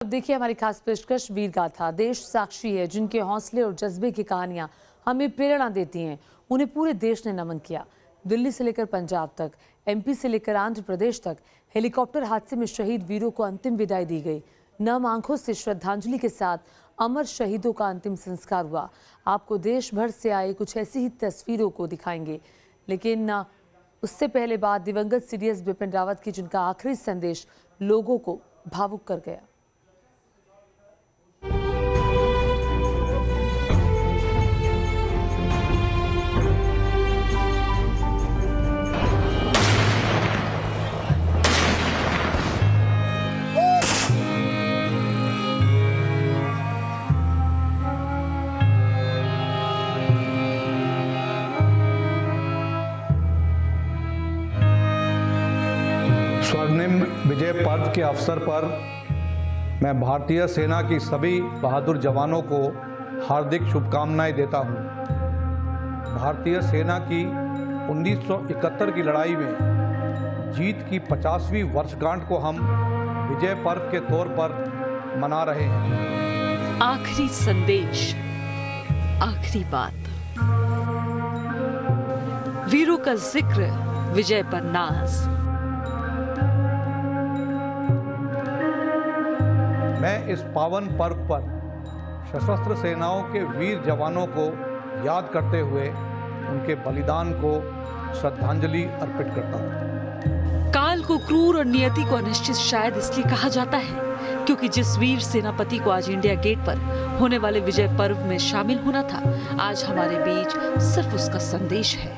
अब देखिए हमारी खास पेशकश वीर गाथा। देश साक्षी है जिनके हौसले और जज्बे की कहानियां हमें प्रेरणा देती हैं। उन्हें पूरे देश ने नमन किया। दिल्ली से लेकर पंजाब तक, एमपी से लेकर आंध्र प्रदेश तक हेलीकॉप्टर हादसे में शहीद वीरों को अंतिम विदाई दी गई। नम आंखों से श्रद्धांजलि के साथ अमर शहीदों का अंतिम संस्कार हुआ। आपको देश भर से आए कुछ ऐसी ही तस्वीरों को दिखाएंगे, लेकिन उससे पहले बात दिवंगत सीडीएस बिपिन रावत की, जिनका आखिरी संदेश लोगों को भावुक कर गया। स्वर्णिम विजय पर्व के अवसर पर मैं भारतीय सेना की सभी बहादुर जवानों को हार्दिक शुभकामनाएं देता हूं। भारतीय सेना की 1971 की लड़ाई में जीत की 50वीं वर्षगांठ को हम विजय पर्व के तौर पर मना रहे हैं। आखिरी संदेश, आखिरी बात, वीरों का जिक्र, विजय पर नाज। मैं इस पावन पर्व पर सशस्त्र सेनाओं के वीर जवानों को याद करते हुए उनके बलिदान को श्रद्धांजलि अर्पित करता हूँ। काल को क्रूर और नियति को अनिश्चित शायद इसलिए कहा जाता है क्योंकि जिस वीर सेनापति को आज इंडिया गेट पर होने वाले विजय पर्व में शामिल होना था, आज हमारे बीच सिर्फ उसका संदेश है।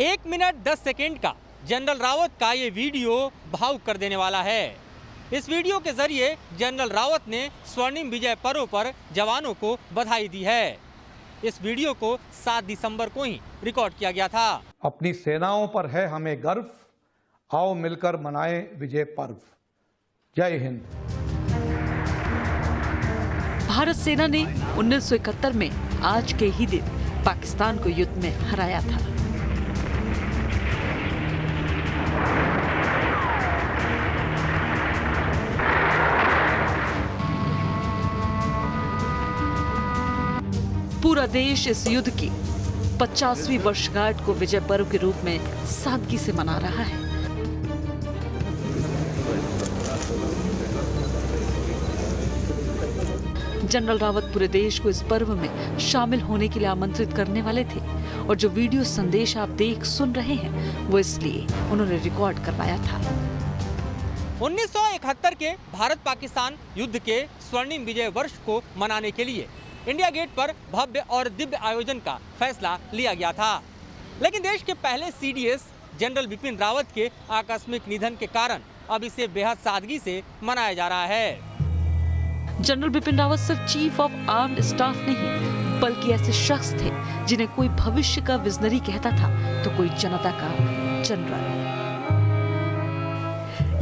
1 मिनट 10 सेकेंड का जनरल रावत का ये वीडियो भावुक कर देने वाला है। इस वीडियो के जरिए जनरल रावत ने स्वर्णिम विजय पर्व पर जवानों को बधाई दी है। इस वीडियो को 7 दिसंबर को ही रिकॉर्ड किया गया था। अपनी सेनाओं पर है हमें गर्व, आओ मिलकर मनाएं विजय पर्व। जय हिंद। भारत सेना ने 1971 में आज के ही दिन पाकिस्तान को युद्ध में हराया था। पूरा देश इस युद्ध की 50वीं वर्षगांठ को विजय पर्व के रूप में सादगी से मना रहा है। जनरल रावत पूरे देश को इस पर्व में शामिल होने के लिए आमंत्रित करने वाले थे और जो वीडियो संदेश आप देख सुन रहे हैं वो इसलिए उन्होंने रिकॉर्ड करवाया था। 1971 के भारत पाकिस्तान युद्ध के स्वर्णिम विजय वर्ष को मनाने के लिए इंडिया गेट पर भव्य और दिव्य आयोजन का फैसला लिया गया था, लेकिन देश के पहले सीडीएस जनरल बिपिन रावत के आकस्मिक निधन के कारण अब इसे बेहद सादगी से मनाया जा रहा है। जनरल बिपिन रावत सिर्फ चीफ ऑफ आर्म्ड स्टाफ नहीं बल्कि ऐसे शख्स थे जिन्हें कोई भविष्य का विजनरी कहता था तो कोई जनता का जनरल।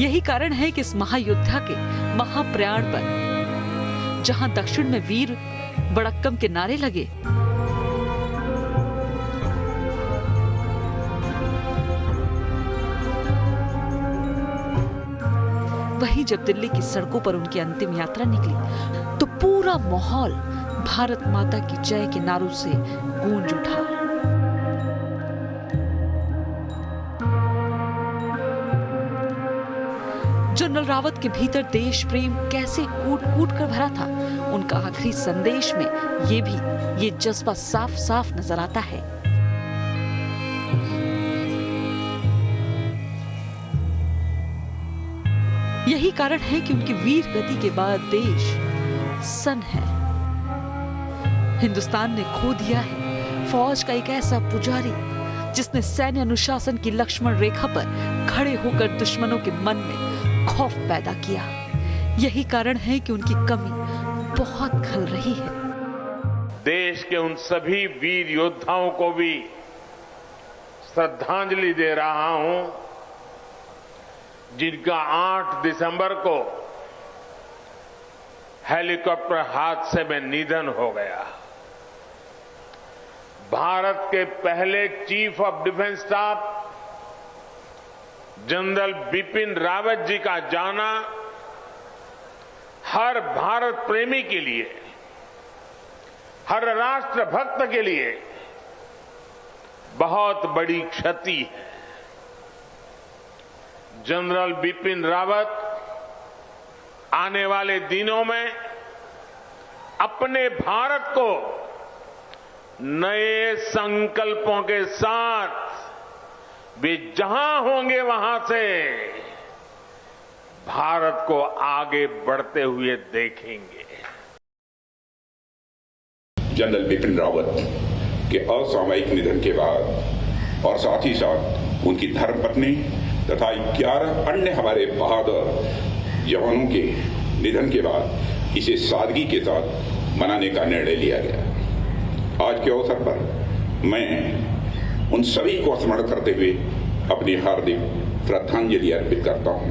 यही कारण है कि इस महायोद्धा के महाप्रयाण पर जहां दक्षिण में वीर बड़क्कम के नारे लगे, वहीं जब दिल्ली की सड़कों पर उनकी अंतिम यात्रा निकली तो पूरा माहौल भारत माता की जय के नारों से गूंज उठा। जनरल रावत के भीतर देश प्रेम कैसे कूट कूट कर भरा था, उनका आखिरी संदेश में ये जज्बा साफ साफ नजर आता है। यही कारण है कि उनकी वीर गति के बाद देश सन्न है। हिंदुस्तान ने खो दिया है फौज का एक ऐसा पुजारी जिसने सैन्य अनुशासन की लक्ष्मण रेखा पर खड़े होकर दुश्मनों के मन में खौफ पैदा किया। यही कारण है कि उनकी कमी बहुत खल रही है। देश के उन सभी वीर योद्धाओं को भी श्रद्धांजलि दे रहा हूं जिनका 8 दिसंबर को हेलीकॉप्टर हादसे में निधन हो गया। भारत के पहले chief of defence staff general Bipin Rawat ji का जाना हर भारत प्रेमी के लिए, हर राष्ट्र भक्त के लिए बहुत बड़ी क्षति है। जनरल बिपिन रावत आने वाले दिनों में अपने भारत को नए संकल्पों के साथ वे जहां होंगे वहां से भारत को आगे बढ़ते हुए देखेंगे। जनरल बिपिन रावत के असामयिक निधन के बाद और साथ ही साथ उनकी धर्मपत्नी तथा 11 अन्य हमारे बहादुर जवानों के निधन के बाद इसे सादगी के साथ मनाने का निर्णय लिया गया। आज के अवसर पर मैं उन सभी को स्मरण करते हुए अपनी हार्दिक श्रद्धांजलि अर्पित करता हूं।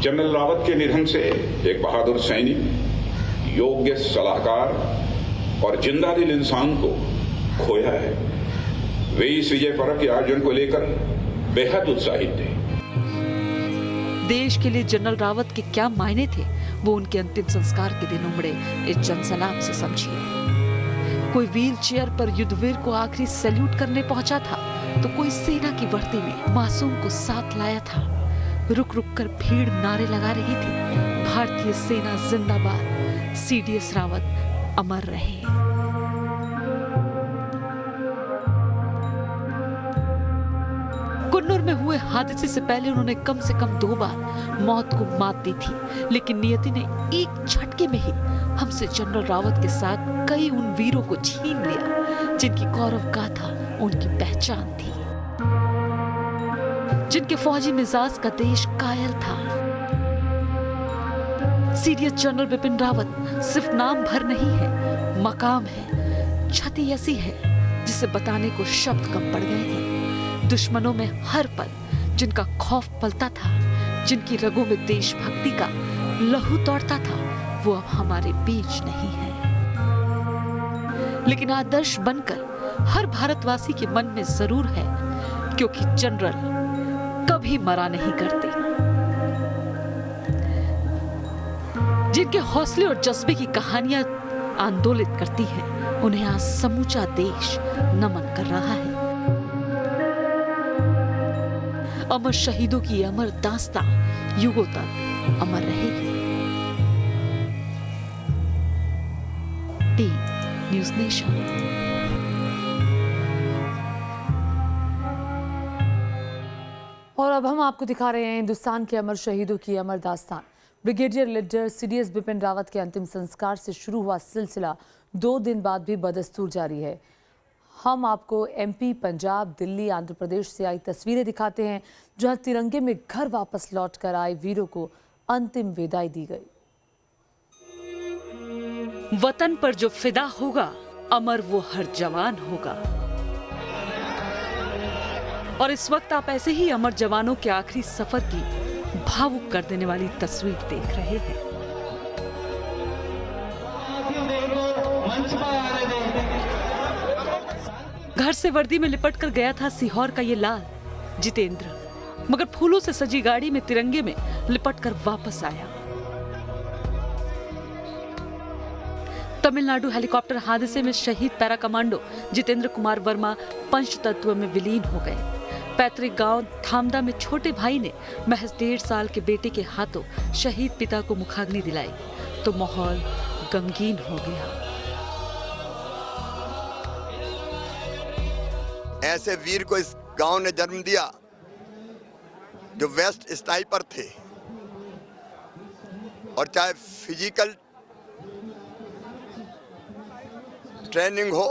जनरल रावत के निधन से एक बहादुर सैनिक, योग्य सलाहकार और जिंदा दिल इंसान को खोया है। वे इस विजय पर्व के आयोजन को लेकर बेहद उत्साहित थे। देश के लिए जनरल रावत के क्या मायने थे, वो उनके अंतिम संस्कार के दिन उमड़े इस जनसलाम से समझिए। कोई व्हील चेयर पर युद्धवीर को आखिरी सैल्यूट करने पहुंचा था, तो कोई सेना की वर्दी में मासूम को साथ लाया था। रुक रुक कर भीड़ नारे लगा रही थी, भारतीय सेना जिंदाबाद, सीडीएस रावत अमर रहे। कुन्नूर में हुए हादसे से पहले उन्होंने कम से कम 2 बार मौत को मात दी थी, लेकिन नियति ने एक झटके में ही हमसे जनरल रावत के साथ कई उन वीरों को छीन लिया जिनकी गौरव गाथा उनकी पहचान थी, जिनके फौजी मिजाज का देश कायल था। सीडीएस जनरल बिपिन रावत सिर्फ नाम भर नहीं है, मकाम है, छति ऐसी है जिसे बताने को शब्द कम पड़ गए हैं। दुश्मनों में हर पल जिनका खौफ पलता था, जिनकी रगों में देशभक्ति का लहू दौड़ता था, वो अब हमारे बीच नहीं है। लेकिन आदर्श बनकर हर भारतवासी के मन में जरूर है, क्योंकि जनरल कभी मरा नहीं करते। जिनके हौसले और जज्बे की कहानियां आंदोलित करती हैं, उन्हें आज समूचा देश नमन कर रहा है। अमर शहीदों की अमर दास्तां युगों तक अमर रहेगी। T news nation. और अब हम आपको दिखा रहे हैं हिंदुस्तान के अमर शहीदों की अमर दास्तान। Brigadier leader CDS Bipin Rawat के अंतिम संस्कार से शुरू हुआ सिलसिला 2 दिन बाद भी बदस्तूर जारी है। हम आपको एमपी, पंजाब, दिल्ली, आंध्र प्रदेश से आई तस्वीरें दिखाते हैं, जहां तिरंगे में घर वापस लौट कर आए वीरों को अंतिम विदाई दी गई। वतन पर जो फिदा होगा, अमर वो हर जवान होगा। और इस वक्त आप ऐसे ही अमर जवानों के आखिरी सफर की भावुक कर देने वाली तस्वीर देख रहे हैं। घर से वर्दी में लिपट कर गया था सीहोर का ये लाल जितेंद्र, मगर फूलों से सजी गाड़ी में तिरंगे में लिपट कर वापस आया। तमिलनाडु हेलीकॉप्टर हादसे में शहीद पैरा कमांडो जितेंद्र कुमार वर्मा पंचतत्व में विलीन हो गए। पैतृक गांव थामदा में छोटे भाई ने महज 1.5 साल के बेटे के हाथों शहीद पिता को मुखाग्नि दिलाई, तो माहौल गमगीन हो गया। ऐसे वीर को इस गांव ने जन्म दिया जो वेस्ट स्नाइपर थे, और चाहे फिजिकल ट्रेनिंग हो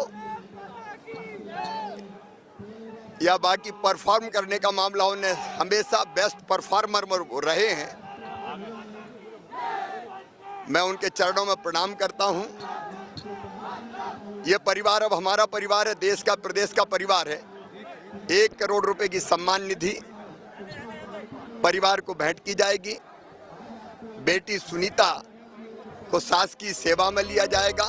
या बाकी परफॉर्म करने का मामला, उन्हें हमेशा बेस्ट परफॉर्मर रहे हैं। मैं उनके चरणों में प्रणाम करता हूं। ये परिवार अब हमारा परिवार है, देश का, प्रदेश का परिवार है। 1 करोड़ रुपए की सम्मान निधि परिवार को भेंट की जाएगी। बेटी सुनीता को सास की सेवा में लिया जाएगा।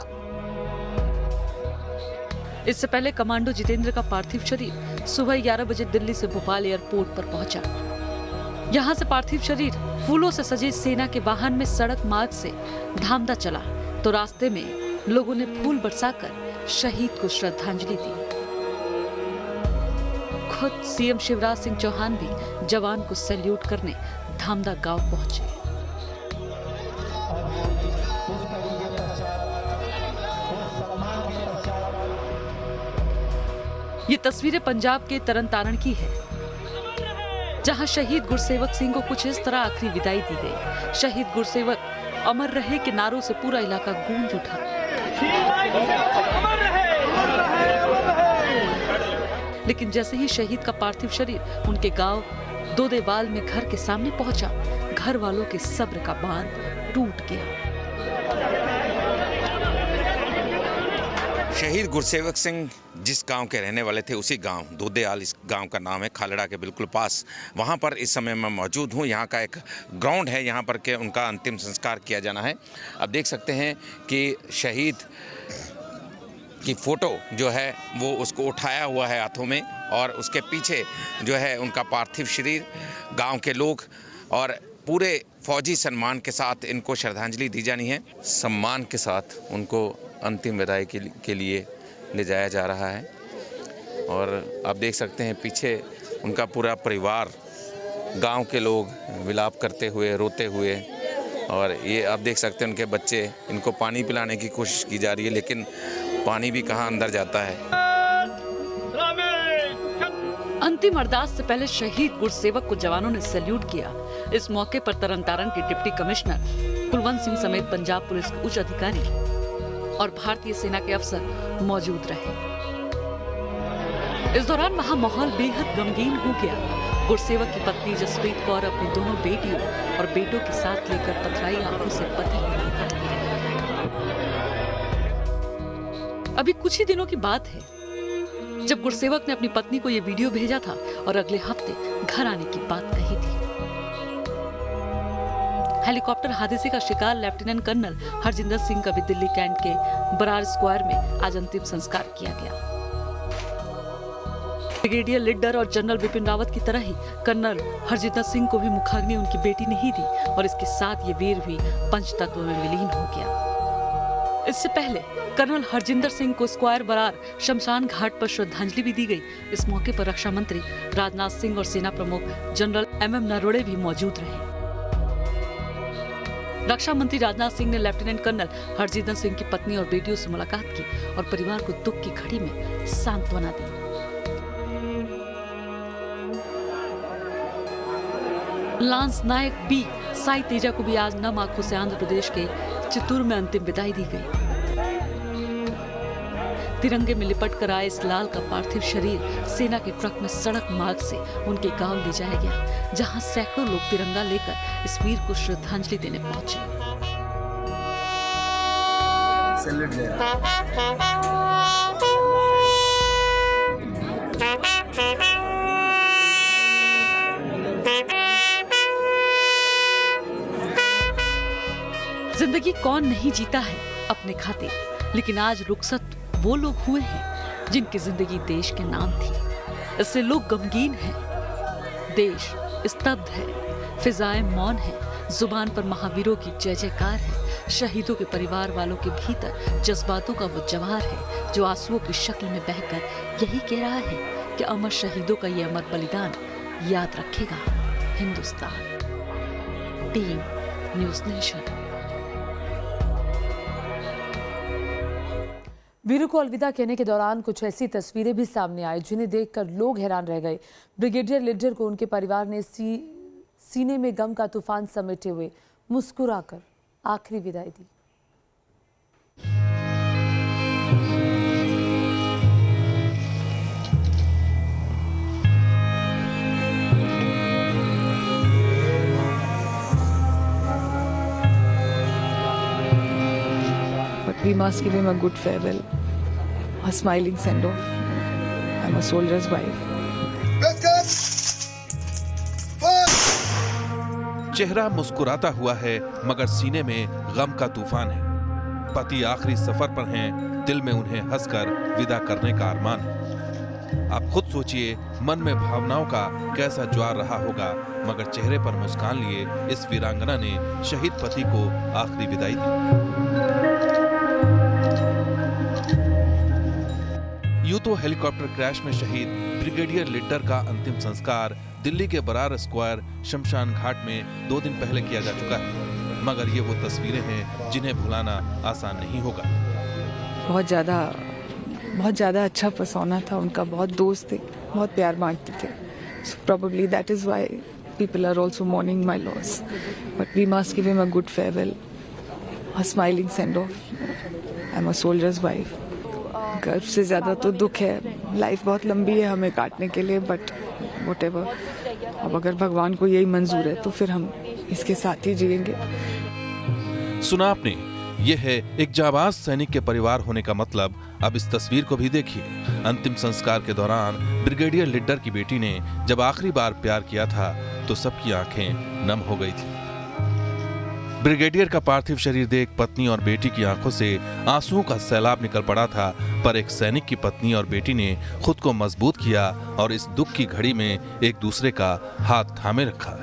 इससे पहले कमांडो जितेंद्र का पार्थिव शरीर सुबह 11 बजे दिल्ली से भोपाल एयरपोर्ट पर पहुंचा। यहाँ से पार्थिव शरीर फूलों से सजे सेना के वाहन में सड़क मार्ग से धामदा चला तो रास्ते में लोगों ने फूल बरसाकर शहीद को श्रद्धांजलि दी। खुद सीएम शिवराज सिंह चौहान भी जवान को सैल्यूट करने धामदा गांव पहुंचे। ये तस्वीरें पंजाब के तरन तारण की है, जहां शहीद गुरसेवक सिंह को कुछ इस तरह आखिरी विदाई दी गई। शहीद गुरसेवक अमर रहे के नारों से पूरा इलाका गूंज उठा। लेकिन जैसे ही शहीद का पार्थिव शरीर उनके गांव दोदेवाल में घर के सामने पहुंचा, घर वालों के सब्र का बांध टूट गया। शहीद गुरसेवक सिंह जिस गांव के रहने वाले थे, उसी गांव दोदेवाल, इस गांव का नाम है, खालड़ा के बिल्कुल पास, वहां पर इस समय मैं मौजूद हूं। यहां का एक ग्राउंड है, यहां पर के उनका अंतिम संस्कार किया जाना है। अब देख सकते हैं कि शहीद की फ़ोटो जो है वो उसको उठाया हुआ है हाथों में, और उसके पीछे जो है उनका पार्थिव शरीर, गाँव के लोग और पूरे फौजी सम्मान के साथ इनको श्रद्धांजलि दी जानी है। सम्मान के साथ उनको अंतिम विदाई के लिए ले जाया जा रहा है। और आप देख सकते हैं पीछे उनका पूरा परिवार, गांव के लोग विलाप करते हुए, रोते हुए, और ये आप देख सकते हैं उनके बच्चे, इनको पानी पिलाने की कोशिश की जा रही है, लेकिन पानी भी कहाँ अंदर जाता है। अंतिम अरदास से पहले शहीद गुरसेवक को जवानों ने सैल्यूट किया। इस मौके पर तरन तारण के डिप्टी कमिश्नर कुलवंत सिंह समेत पंजाब पुलिस के उच्च अधिकारी और भारतीय सेना के अफसर मौजूद रहे। इस दौरान वहां माहौल बेहद गमगीन हो गया। गुरसेवक की पत्नी जसप्रीत कौर अपनी दोनों बेटियों और बेटों के साथ लेकर पथराई आंखों से पति को देखती रही। अभी कुछ ही दिनों की बात है जब गुरसेवक ने अपनी पत्नी को यह वीडियो भेजा था और अगले हफ्ते घर आने की बात कही थी। हेलीकॉप्टर हादसे का शिकार लेफ्टिनेंट कर्नल हरजिंदर सिंह का भी दिल्ली कैंट के बरार स्क्वायर में आज अंतिम संस्कार किया गया। ब्रिगेडियर लीडर और जनरल बिपिन रावत की तरह ही कर्नल हरजिंदर सिंह को भी मुखाग्नि उनकी बेटी ने ही दी, और इसके साथ ये वीर भी पंचतत्व में विलीन हो गया। इससे पहले कर्नल हरजिंदर सिंह को स्क्वायर बरार शमशान घाट पर श्रद्धांजलि भी दी गई। इस मौके पर रक्षा मंत्री राजनाथ सिंह और सेना प्रमुख जनरल MM नरवणे भी मौजूद रहे। रक्षा मंत्री राजनाथ सिंह ने लेफ्टिनेंट कर्नल हरजिंदर सिंह की पत्नी और बेटियों से मुलाकात की और परिवार को दुख की घड़ी में सांत्वना दी। लांस नायक बी साई तेजा को भी आज नम आंखों से आंध्र प्रदेश के चित्तूर में अंतिम विदाई दी गई। तिरंगे में लिपट कर आए इस लाल का पार्थिव शरीर सेना के ट्रक में सड़क मार्ग से उनके गांव ले जाया गया, जहां सैकड़ों लोग तिरंगा लेकर इस वीर को श्रद्धांजलि देने पहुंचे। जिंदगी कौन नहीं जीता है अपने खातिर, लेकिन आज रुखसत वो लोग हुए हैं जिनकी जिंदगी देश के नाम थी। इससे लोग गमगीन हैं, देश स्तब्ध है, फिजाएं मौन है, जुबान पर महावीरों की जय जयकार है। शहीदों के परिवार वालों के भीतर जज्बातों का वो जवाहर है जो आंसुओं की शक्ल में बहकर यही कह रहा है कि अमर शहीदों का ये अमर बलिदान याद रखेगा हिंदुस्तान। Team news nation. वीरों को अलविदा कहने के दौरान कुछ ऐसी तस्वीरें भी सामने आई जिन्हें देखकर लोग हैरान रह गए। ब्रिगेडियर लीडर को उनके परिवार ने सीने में गम का तूफान समेटे हुए मुस्कुराकर आखिरी विदाई दी। But we must give him a good farewell, a smiling send-off. I'm a soldier's wife. चेहरा मुस्कुराता हुआ है मगर सीने में गम का तूफान है। पति आखिरी सफर पर हैं, दिल में उन्हें हंसकर विदा करने का अरमान है। आप खुद सोचिए मन में भावनाओं का कैसा ज्वार रहा होगा, मगर चेहरे पर मुस्कान लिए इस वीरांगना ने शहीद पति को आखिरी विदाई दी। यूं तो हेलीकॉप्टर क्रैश में शहीद ब्रिगेडियर लिड्डर का अंतिम संस्कार दिल्ली के बरार स्क्वायर शमशान घाट में 2 दिन पहले किया जा चुका है, मगर ये वो तस्वीरें हैं जिन्हें भुलाना आसान नहीं होगा। बहुत ज़्यादा अच्छा पर्सोना था उनका, बहुत दोस्त थे, बहुत प्यार बांटते थे। So probably that is why people are also mourning my loss. But we must give him a good farewell, a smiling send-off. I'm a soldier's wife. गर्व से ज़्यादा तो दुख है। लाइफ बहुत लंबी है हमें काटने के लिए, बट whatever. अब अगर भगवान को यही मंजूर है तो फिर हम इसके साथ ही जिएंगे। सुना आपने, यह है एक जाबाज सैनिक के परिवार होने का मतलब। अब इस तस्वीर को भी देखिए। अंतिम संस्कार के दौरान ब्रिगेडियर लिड्डर की बेटी ने जब आखिरी बार प्यार किया था तो सबकी आंखें नम हो गई थी। ब्रिगेडियर का पार्थिव शरीर देख पत्नी और बेटी की आंखों से आंसुओं का सैलाब निकल पड़ा था, पर एक सैनिक की पत्नी और बेटी ने खुद को मजबूत किया और इस दुख की घड़ी में एक दूसरे का हाथ थामे रखा।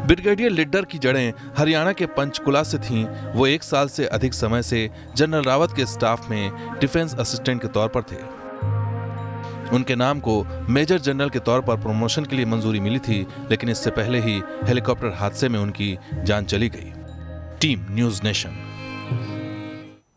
ब्रिगेडियर लिड्डर की जड़ें हरियाणा के पंचकुला से थीं। वो 1 साल से अधिक समय से जनरल रावत के स्टाफ में डिफेंस असिस्टेंट के तौर पर थे। उनके नाम को मेजर जनरल के तौर पर प्रमोशन के लिए मंजूरी मिली थी, लेकिन इससे पहले ही हेलीकॉप्टर हादसे में उनकी जान चली गई। Team news nation.